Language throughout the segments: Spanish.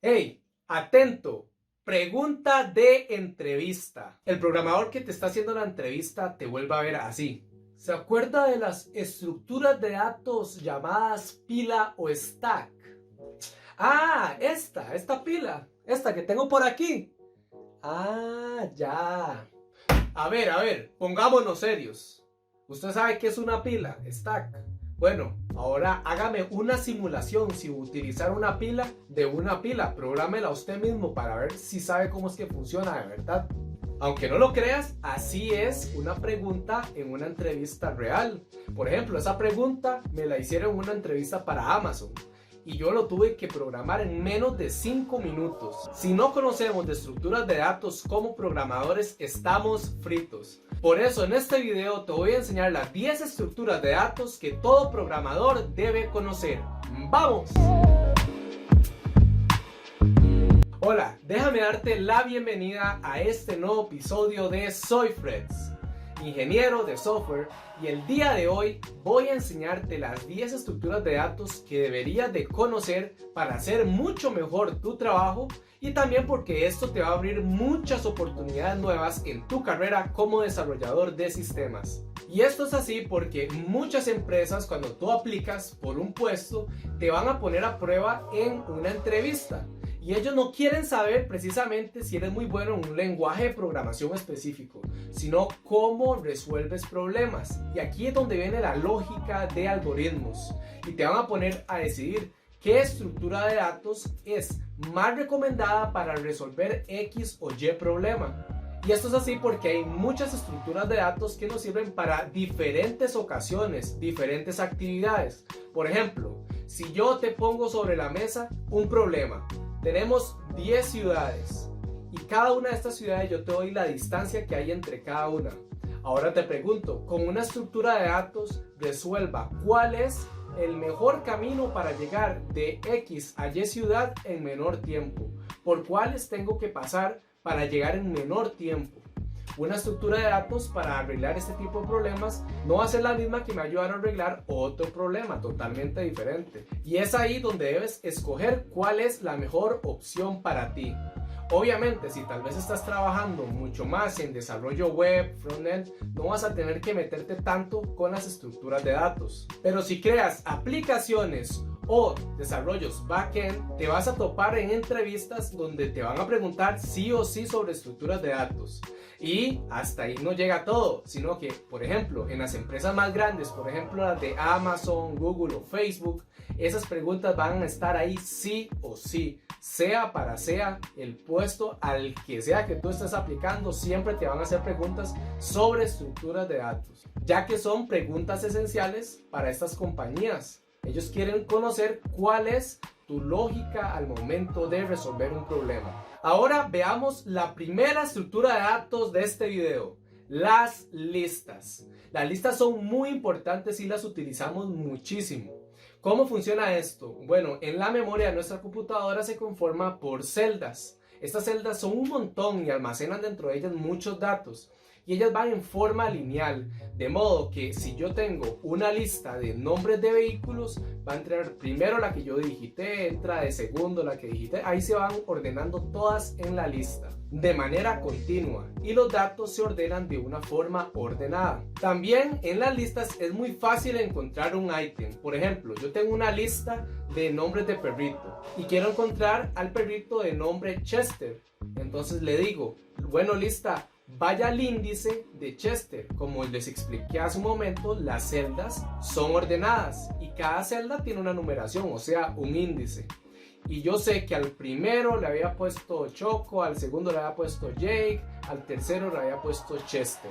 Hey, atento. Pregunta de entrevista. El programador que te está haciendo la entrevista te vuelve a ver así. ¿Se acuerda de las estructuras de datos llamadas pila o stack? Ah, esta pila. Esta que tengo por aquí. Ah, ya. A ver, pongámonos serios. ¿Usted sabe qué es una pila? Stack. Bueno, ahora hágame una simulación sin utilizar una pila de una pila. Prográmela usted mismo para ver si sabe cómo es que funciona de verdad. Aunque no lo creas, así es una pregunta en una entrevista real. Por ejemplo, esa pregunta me la hicieron en una entrevista para Amazon y yo lo tuve que programar en menos de 5 minutos. Si no conocemos de estructuras de datos como programadores, estamos fritos. Por eso en este video te voy a enseñar las 10 estructuras de datos que todo programador debe conocer. ¡Vamos! Hola, déjame darte la bienvenida a este nuevo episodio de Soy Freds, ingeniero de software, y el día de hoy voy a enseñarte las 10 estructuras de datos que deberías de conocer para hacer mucho mejor tu trabajo y también porque esto te va a abrir muchas oportunidades nuevas en tu carrera como desarrollador de sistemas. Y esto es así porque muchas empresas, cuando tú aplicas por un puesto, te van a poner a prueba en una entrevista. Y ellos no quieren saber precisamente si eres muy bueno en un lenguaje de programación específico, sino cómo resuelves problemas. Y aquí es donde viene la lógica de algoritmos. Y te van a poner a decidir qué estructura de datos es más recomendada para resolver X o Y problema. Y esto es así porque hay muchas estructuras de datos que nos sirven para diferentes ocasiones, diferentes actividades. Por ejemplo, si yo te pongo sobre la mesa un problema, tenemos 10 ciudades y cada una de estas ciudades yo te doy la distancia que hay entre cada una. Ahora te pregunto, con una estructura de datos resuelva cuál es el mejor camino para llegar de X a Y ciudad en menor tiempo. ¿Por cuáles tengo que pasar para llegar en menor tiempo? Una estructura de datos para arreglar este tipo de problemas no va a ser la misma que me ayudar a arreglar otro problema totalmente diferente. Y es ahí donde debes escoger cuál es la mejor opción para ti. Obviamente, si tal vez estás trabajando mucho más en desarrollo web, frontend, no vas a tener que meterte tanto con las estructuras de datos. Pero si creas aplicaciones o desarrollos backend, te vas a topar en entrevistas donde te van a preguntar sí o sí sobre estructuras de datos. Y hasta ahí no llega todo, sino que, por ejemplo, en las empresas más grandes, por ejemplo las de Amazon, Google o Facebook, esas preguntas van a estar ahí sí o sí, sea para sea el puesto al que sea que tú estés aplicando, siempre te van a hacer preguntas sobre estructuras de datos, ya que son preguntas esenciales para estas compañías. Ellos quieren conocer cuál es tu lógica al momento de resolver un problema. Ahora veamos la primera estructura de datos de este video, las listas. Las listas son muy importantes y las utilizamos muchísimo. ¿Cómo funciona esto? Bueno, en la memoria de nuestra computadora se conforma por celdas. Estas celdas son un montón y almacenan dentro de ellas muchos datos. Y ellas van en forma lineal, de modo que si yo tengo una lista de nombres de vehículos, va a entrar primero la que yo digité, entra de segundo la que digité, ahí se van ordenando todas en la lista de manera continua y los datos se ordenan de una forma ordenada. También en las listas es muy fácil encontrar un ítem. Por ejemplo, yo tengo una lista de nombres de perrito y quiero encontrar al perrito de nombre Chester. Entonces le digo, bueno, lista, vaya al índice de Chester. Como les expliqué hace un momento, las celdas son ordenadas y cada celda tiene una numeración, o sea, un índice. Y yo sé que al primero le había puesto Choco, al segundo le había puesto Jake, al tercero le había puesto Chester.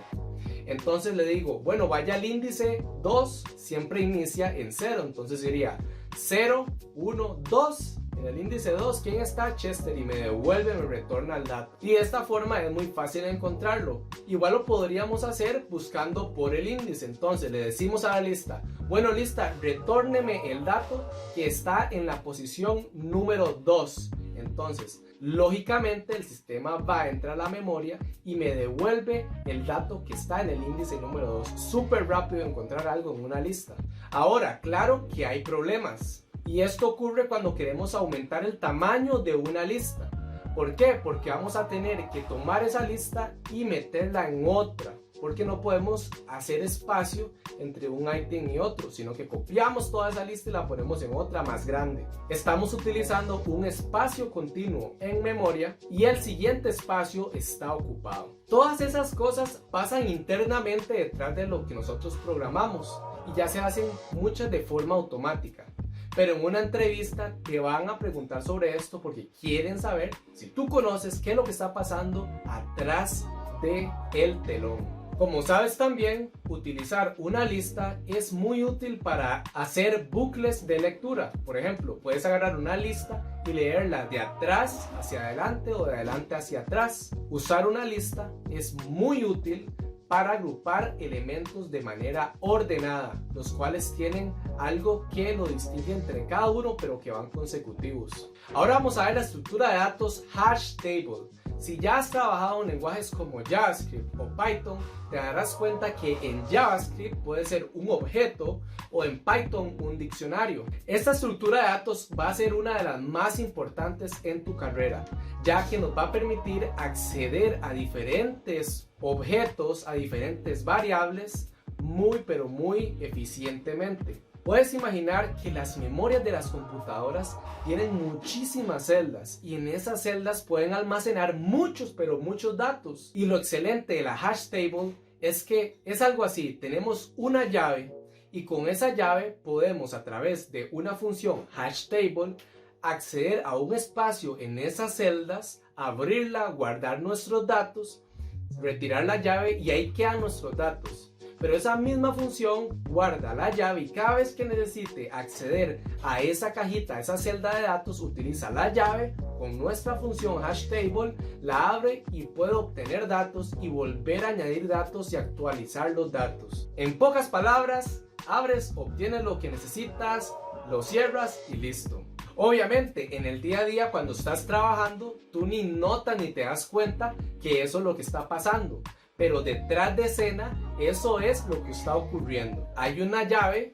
Entonces le digo, bueno, vaya al índice 2, siempre inicia en 0, entonces sería 0, 1, 2. En el índice 2, ¿quién está? Chester, y me devuelve, me retorna el dato. Y de esta forma es muy fácil encontrarlo. Igual lo podríamos hacer buscando por el índice. Entonces le decimos a la lista, bueno, lista, retórneme el dato que está en la posición número 2. Entonces, lógicamente el sistema va a entrar a la memoria y me devuelve el dato que está en el índice número 2. Súper rápido encontrar algo en una lista. Ahora, claro que hay problemas. Y esto ocurre cuando queremos aumentar el tamaño de una lista. ¿Por qué? Porque vamos a tener que tomar esa lista y meterla en otra. Porque no podemos hacer espacio entre un ítem y otro, sino que copiamos toda esa lista y la ponemos en otra más grande. Estamos utilizando un espacio continuo en memoria y el siguiente espacio está ocupado. Todas esas cosas pasan internamente detrás de lo que nosotros programamos y ya se hacen muchas de forma automática. Pero en una entrevista te van a preguntar sobre esto porque quieren saber si tú conoces qué es lo que está pasando atrás del telón. Como sabes también, utilizar una lista es muy útil para hacer bucles de lectura. Por ejemplo, puedes agarrar una lista y leerla de atrás hacia adelante o de adelante hacia atrás. Usar una lista es muy útil para agrupar elementos de manera ordenada, los cuales tienen algo que lo distingue entre cada uno, pero que van consecutivos. Ahora vamos a ver la estructura de datos hash table. Si ya has trabajado en lenguajes como JavaScript o Python, te darás cuenta que en JavaScript puede ser un objeto o en Python un diccionario. Esta estructura de datos va a ser una de las más importantes en tu carrera, ya que nos va a permitir acceder a diferentes objetos, a diferentes variables, muy eficientemente. Puedes imaginar que las memorias de las computadoras tienen muchísimas celdas y en esas celdas pueden almacenar muchos datos. Y lo excelente de la hash table es que es algo así, tenemos una llave y con esa llave podemos a través de una función hash table acceder a un espacio en esas celdas, abrirla, guardar nuestros datos, retirar la llave y ahí quedan nuestros datos. Pero esa misma función guarda la llave y cada vez que necesite acceder a esa cajita, a esa celda de datos, utiliza la llave con nuestra función hashtable, la abre y puede obtener datos y volver a añadir datos y actualizar los datos. En pocas palabras, abres, obtienes lo que necesitas, lo cierras y listo. Obviamente, en el día a día cuando estás trabajando, tú ni notas ni te das cuenta que eso es lo que está pasando. Pero detrás de escena, eso es lo que está ocurriendo. Hay una llave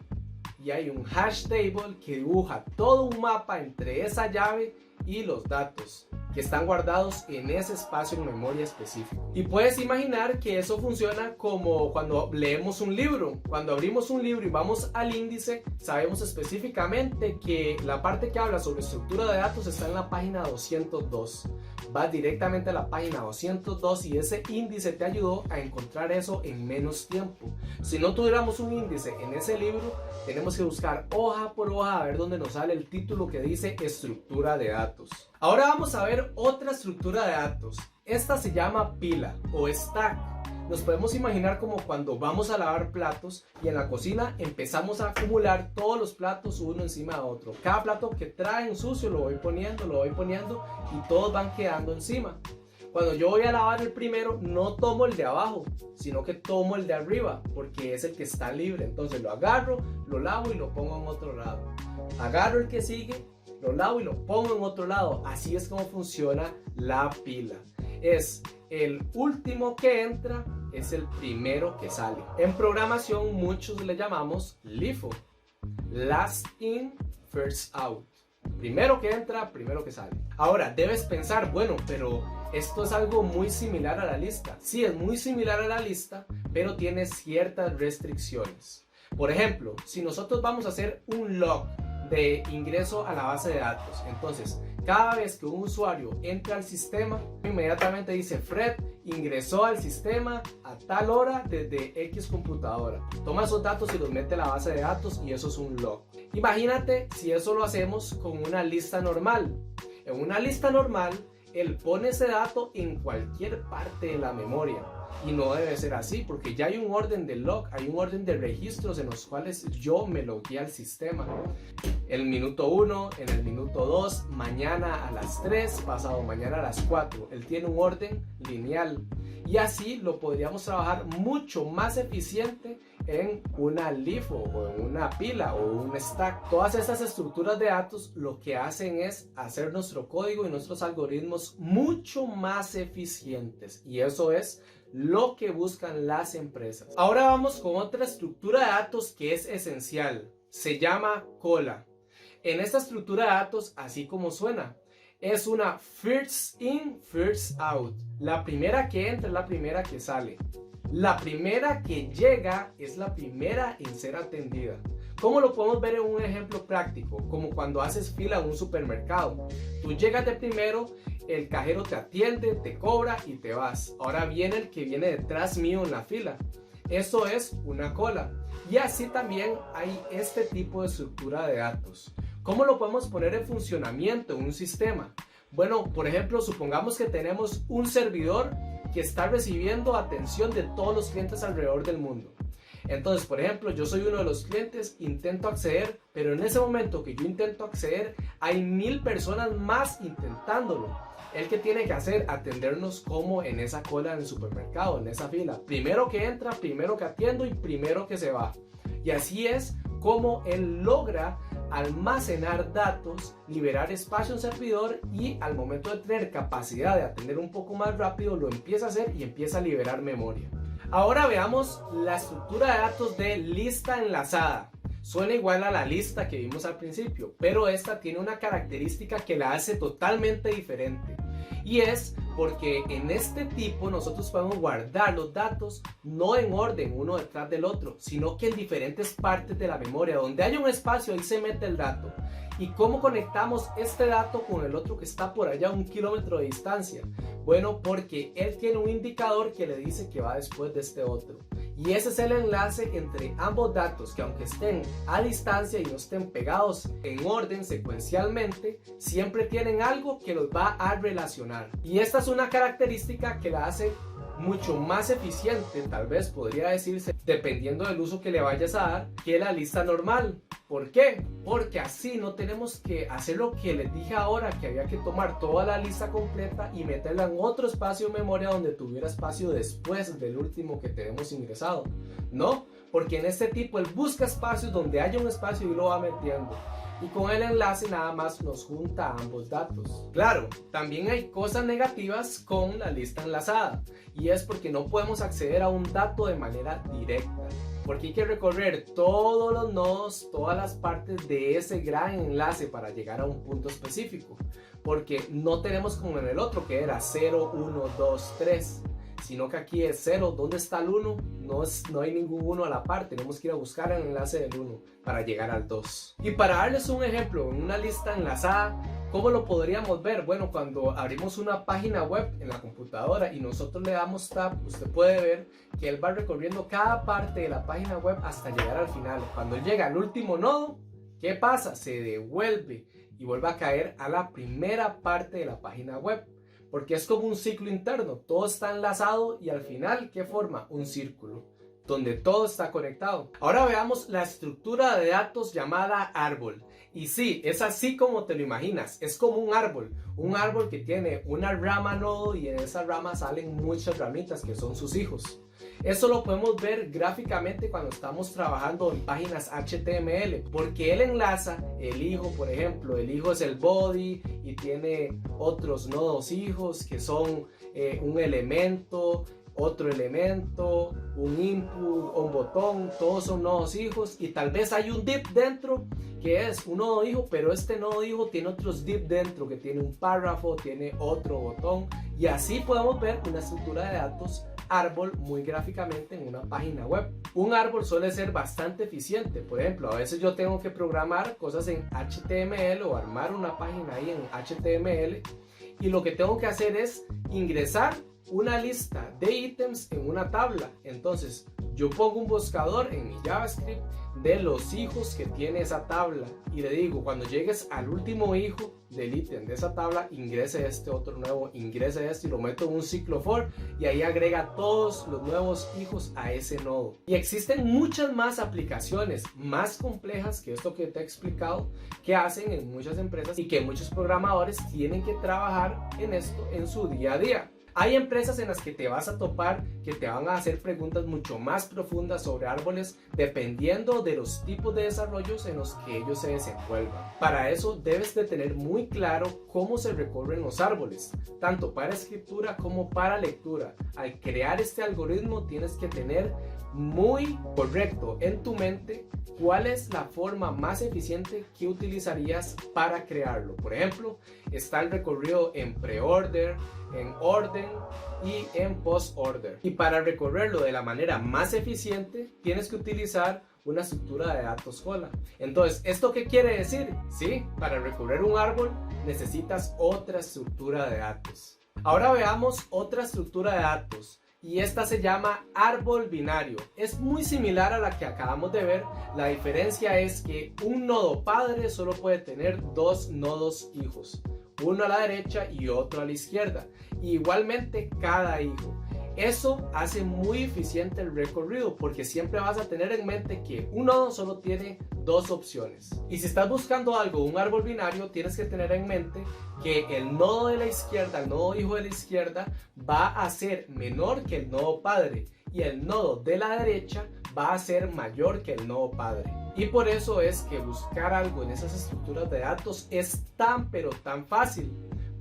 y hay un hash table que dibuja todo un mapa entre esa llave y los datos que están guardados en ese espacio en memoria específico. Y puedes imaginar que eso funciona como cuando leemos un libro. Cuando abrimos un libro y vamos al índice, sabemos específicamente que la parte que habla sobre estructura de datos está en la página 202. Vas directamente a la página 202 y ese índice te ayudó a encontrar eso en menos tiempo. Si no tuviéramos un índice en ese libro, tenemos que buscar hoja por hoja a ver dónde nos sale el título que dice estructura de datos. Ahora vamos a ver otra estructura de datos. Esta se llama pila o stack. Nos podemos imaginar como cuando vamos a lavar platos y en la cocina empezamos a acumular todos los platos uno encima de otro. Cada plato que traen sucio lo voy poniendo y todos van quedando encima. Cuando yo voy a lavar el primero, no tomo el de abajo, sino que tomo el de arriba, porque es el que está libre. Entonces lo agarro, lo lavo y lo pongo en otro lado. Agarro el que sigue, lo lavo y lo pongo en otro lado. Así es como funciona la pila. Es el último que entra, es el primero que sale. En programación muchos le llamamos LIFO. Last in, first out. Primero que entra, primero que sale. Ahora, debes pensar, bueno, pero esto es algo muy similar a la lista. Sí, es muy similar a la lista, pero tiene ciertas restricciones. Por ejemplo, si nosotros vamos a hacer un log de ingreso a la base de datos, entonces cada vez que un usuario entra al sistema, inmediatamente dice Fred ingresó al sistema a tal hora desde X computadora. Toma esos datos y los mete a la base de datos y eso es un log. Imagínate si eso lo hacemos con una lista normal. En una lista normal, él pone ese dato en cualquier parte de la memoria. Y no debe ser así, porque ya hay un orden de log, hay un orden de registros en los cuales yo me logué al sistema. El minuto 1, en el minuto 2, mañana a las 3, pasado mañana a las 4. Él tiene un orden lineal. Y así lo podríamos trabajar mucho más eficiente en una LIFO o en una pila o un stack. Todas estas estructuras de datos lo que hacen es hacer nuestro código y nuestros algoritmos mucho más eficientes. Y eso es lo que buscan las empresas. Ahora vamos con otra estructura de datos que es esencial. Se llama cola. En esta estructura de datos, así como suena, es una first in, first out. La primera que entra es la primera que sale. La primera que llega es la primera en ser atendida. ¿Cómo lo podemos ver en un ejemplo práctico? Como cuando haces fila en un supermercado. Tú llegas de primero, el cajero te atiende, te cobra y te vas. Ahora viene el que viene detrás mío en la fila. Eso es una cola. Y así también hay este tipo de estructura de datos. ¿Cómo lo podemos poner en funcionamiento en un sistema? Bueno, por ejemplo, supongamos que tenemos un servidor que está recibiendo atención de todos los clientes alrededor del mundo. Entonces, por ejemplo, yo soy uno de los clientes, intento acceder, pero en ese momento que yo intento acceder, hay 1000 personas más intentándolo. ¿El que tiene que hacer? Atendernos como en esa cola en el supermercado, en esa fila. Primero que entra, primero que atiendo y primero que se va. Y así es como él logra almacenar datos, liberar espacio en servidor y al momento de tener capacidad de atender un poco más rápido, lo empieza a hacer y empieza a liberar memoria. Ahora veamos la estructura de datos de lista enlazada. Suena igual a la lista que vimos al principio, pero esta tiene una característica que la hace totalmente diferente. Y es porque en este tipo nosotros podemos guardar los datos no en orden uno detrás del otro, sino que en diferentes partes de la memoria. Donde haya un espacio, ahí se mete el dato. ¿Y cómo conectamos este dato con el otro que está por allá a 1 kilómetro de distancia? Bueno, porque él tiene un indicador que le dice que va después de este otro. Y ese es el enlace entre ambos datos que, aunque estén a distancia y no estén pegados en orden secuencialmente, siempre tienen algo que los va a relacionar. Y esta es una característica que la hace mucho más eficiente, tal vez podría decirse, dependiendo del uso que le vayas a dar, que la lista normal. ¿Por qué? Porque así no tenemos que hacer lo que les dije ahora, que había que tomar toda la lista completa y meterla en otro espacio de memoria donde tuviera espacio después del último que tenemos ingresado. No, porque en este tipo él busca espacios donde haya un espacio y lo va metiendo. Y con el enlace nada más nos junta ambos datos. Claro, también hay cosas negativas con la lista enlazada. Y es porque no podemos acceder a un dato de manera directa. Porque hay que recorrer todos los nodos, todas las partes de ese gran enlace para llegar a un punto específico. Porque no tenemos como en el otro que era 0, 1, 2, 3. Sino que aquí es 0, ¿dónde está el 1? No hay ningún 1 a la par, tenemos que ir a buscar el enlace del 1 para llegar al 2. Y para darles un ejemplo, en una lista enlazada, ¿cómo lo podríamos ver? Bueno, cuando abrimos una página web en la computadora y nosotros le damos tab, usted puede ver que él va recorriendo cada parte de la página web hasta llegar al final. Cuando llega al último nodo, ¿qué pasa? Se devuelve y vuelve a caer a la primera parte de la página web. Porque es como un ciclo interno, todo está enlazado y al final, ¿qué forma? Un círculo, donde todo está conectado. Ahora veamos la estructura de datos llamada árbol. Y sí, es así como te lo imaginas, es como un árbol que tiene una rama nodo y en esa rama salen muchas ramitas que son sus hijos. Eso lo podemos ver gráficamente cuando estamos trabajando en páginas HTML, porque él enlaza el hijo, por ejemplo, el hijo es el body y tiene otros nodos hijos que son un elemento, otro elemento, un input, un botón, todos son nodos hijos y tal vez hay un div dentro que es un nodo hijo, pero este nodo hijo tiene otros div dentro que tiene un párrafo, tiene otro botón y así podemos ver una estructura de datos árbol muy gráficamente en una página web. Un árbol suele ser bastante eficiente, por ejemplo, a veces yo tengo que programar cosas en HTML o armar una página ahí en HTML y lo que tengo que hacer es ingresar una lista de ítems en una tabla. Entonces yo pongo un buscador en mi JavaScript de los hijos que tiene esa tabla y le digo, cuando llegues al último hijo del ítem de esa tabla, ingrese este otro nuevo, ingrese este y lo meto en un ciclo for y ahí agrega todos los nuevos hijos a ese nodo. Y existen muchas más aplicaciones más complejas que esto que te he explicado que hacen en muchas empresas y que muchos programadores tienen que trabajar en esto en su día a día. Hay empresas en las que te vas a topar que te van a hacer preguntas mucho más profundas sobre árboles dependiendo de los tipos de desarrollos en los que ellos se desenvuelvan. Para eso debes de tener muy claro cómo se recorren los árboles, tanto para escritura como para lectura. Al crear este algoritmo tienes que tener muy correcto en tu mente cuál es la forma más eficiente que utilizarías para crearlo. Por ejemplo, está el recorrido en pre-order, en orden y en post-order. Y para recorrerlo de la manera más eficiente, tienes que utilizar una estructura de datos cola. Entonces, ¿esto qué quiere decir? Sí, para recorrer un árbol necesitas otra estructura de datos. Ahora veamos otra estructura de datos. Y esta se llama árbol binario. Es muy similar a la que acabamos de ver. La diferencia es que un nodo padre solo puede tener dos nodos hijos, uno a la derecha y otro a la izquierda, y igualmente cada hijo. Eso hace muy eficiente el recorrido porque siempre vas a tener en mente que un nodo solo tiene dos opciones. Y si estás buscando algo, un árbol binario, tienes que tener en mente que el nodo de la izquierda, el nodo hijo de la izquierda, va a ser menor que el nodo padre y el nodo de la derecha va a ser mayor que el nodo padre. Y por eso es que buscar algo en esas estructuras de datos es tan pero tan fácil,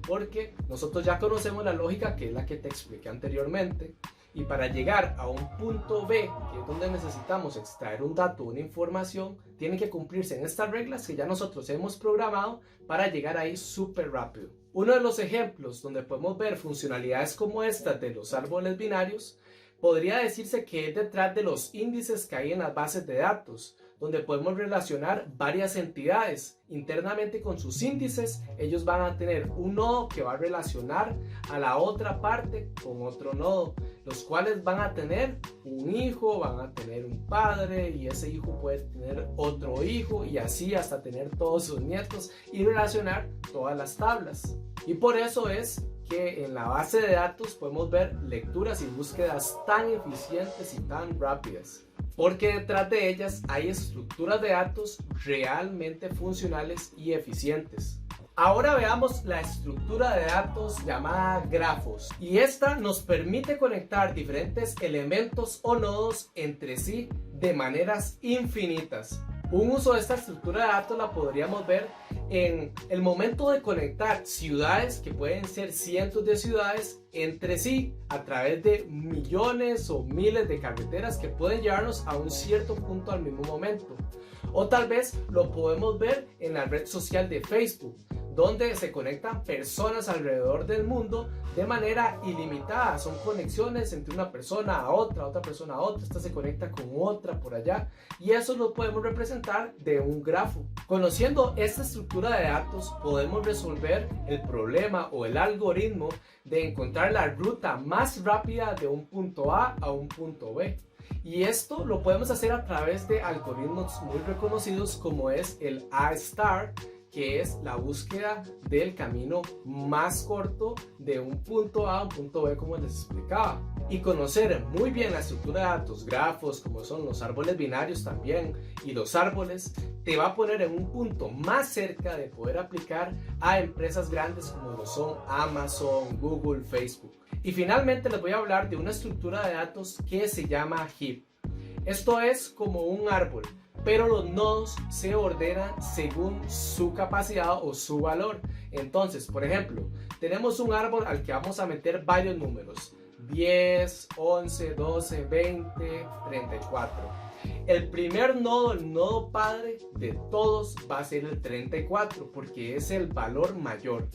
porque nosotros ya conocemos la lógica, que es la que te expliqué anteriormente, y para llegar a un punto B, que es donde necesitamos extraer un dato, una información, tienen que cumplirse en estas reglas que ya nosotros hemos programado para llegar ahí súper rápido. Uno de los ejemplos donde podemos ver funcionalidades como estas de los árboles binarios podría decirse que es detrás de los índices que hay en las bases de datos, donde podemos relacionar varias entidades. Internamente con sus índices, ellos van a tener un nodo que va a relacionar a la otra parte con otro nodo, los cuales van a tener un hijo, van a tener un padre, y ese hijo puede tener otro hijo, y así hasta tener todos sus nietos y relacionar todas las tablas. Y por eso es que en la base de datos podemos ver lecturas y búsquedas tan eficientes y tan rápidas, porque detrás de ellas hay estructuras de datos realmente funcionales y eficientes. Ahora veamos la estructura de datos llamada grafos, y esta nos permite conectar diferentes elementos o nodos entre sí de maneras infinitas. Un uso de esta estructura de datos la podríamos ver en el momento de conectar ciudades, que pueden ser cientos de ciudades entre sí a través de millones o miles de carreteras que pueden llevarnos a un cierto punto al mismo momento. O tal vez lo podemos ver en la red social de Facebook, donde se conectan personas alrededor del mundo de manera ilimitada. Son conexiones entre una persona a otra persona a otra. Esta se conecta con otra por allá, y eso lo podemos representar de un grafo. Conociendo esta estructura de datos podemos resolver el problema o el algoritmo de encontrar la ruta más rápida de un punto A a un punto B. Y esto lo podemos hacer a través de algoritmos muy reconocidos como es el A*, que es la búsqueda del camino más corto de un punto A a un punto B, como les explicaba. Y conocer muy bien la estructura de datos, grafos, como son los árboles binarios también, y los árboles, te va a poner en un punto más cerca de poder aplicar a empresas grandes como lo son Amazon, Google, Facebook. Y finalmente les voy a hablar de una estructura de datos que se llama heap. Esto es como un árbol, pero los nodos se ordenan según su capacidad o su valor. Entonces, por ejemplo, tenemos un árbol al que vamos a meter varios números: 10, 11, 12, 20, 34. El primer nodo, el nodo padre de todos, va a ser el 34 porque es el valor mayor.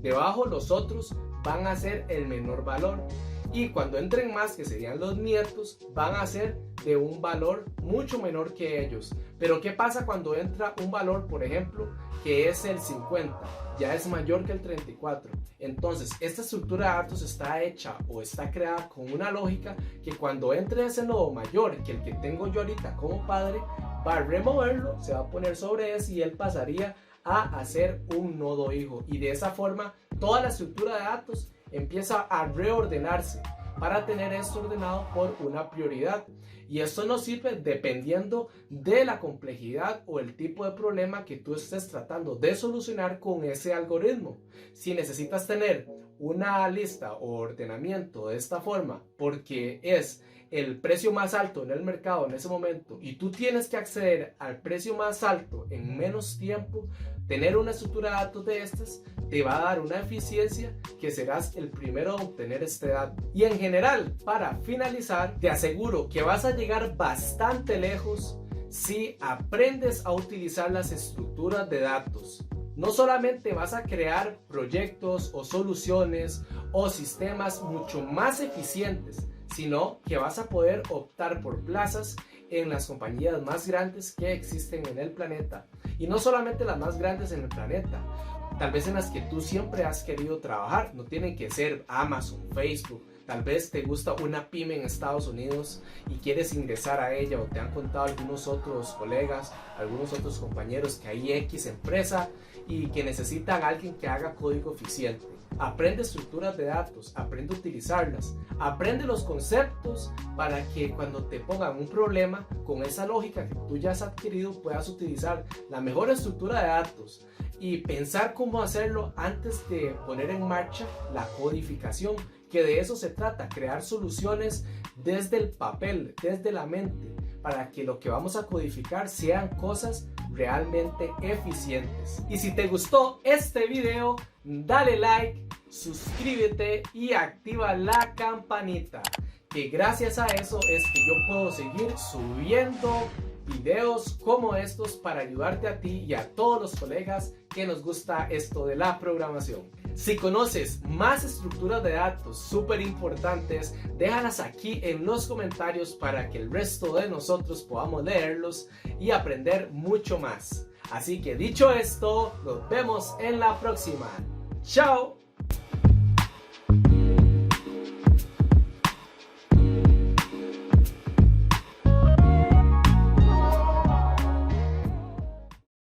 Debajo los otros van a ser el menor valor, y cuando entren más, que serían los nietos, van a ser de un valor mucho menor que ellos. Pero ¿qué pasa cuando entra un valor, por ejemplo, que es el 50? Ya es mayor que el 34. Entonces, esta estructura de datos está hecha o está creada con una lógica que cuando entre ese nodo mayor que el que tengo yo ahorita como padre, va a removerlo, se va a poner sobre ese, y él pasaría a hacer un nodo hijo. Y de esa forma, toda la estructura de datos empieza a reordenarse, para tener esto ordenado por una prioridad. Y esto nos sirve dependiendo de la complejidad o el tipo de problema que tú estés tratando de solucionar con ese algoritmo. Si necesitas tener una lista o ordenamiento de esta forma porque es el precio más alto en el mercado en ese momento y tú tienes que acceder al precio más alto en menos tiempo, tener una estructura de datos de estas te va a dar una eficiencia que serás el primero a obtener este dato. Y en general, para finalizar, te aseguro que vas a llegar bastante lejos si aprendes a utilizar las estructuras de datos. No solamente vas a crear proyectos o soluciones o sistemas mucho más eficientes, sino que vas a poder optar por plazas en las compañías más grandes que existen en el planeta. Y no solamente las más grandes en el planeta, tal vez en las que tú siempre has querido trabajar. No tienen que ser Amazon, Facebook. Tal vez te gusta una pyme en Estados Unidos y quieres ingresar a ella, o te han contado algunos otros colegas, algunos otros compañeros que hay X empresa y que necesitan a alguien que haga código eficiente. Aprende estructuras de datos, aprende a utilizarlas, aprende los conceptos para que cuando te pongan un problema con esa lógica que tú ya has adquirido puedas utilizar la mejor estructura de datos y pensar cómo hacerlo antes de poner en marcha la codificación, que de eso se trata, crear soluciones desde el papel, desde la mente, para que lo que vamos a codificar sean cosas realmente eficientes. Y si te gustó este video, dale like, suscríbete y activa la campanita, que gracias a eso es que yo puedo seguir subiendo videos como estos para ayudarte a ti y a todos los colegas que nos gusta esto de la programación. Si conoces más estructuras de datos súper importantes, déjalas aquí en los comentarios para que el resto de nosotros podamos leerlos y aprender mucho más. Así que dicho esto, nos vemos en la próxima. ¡Chao!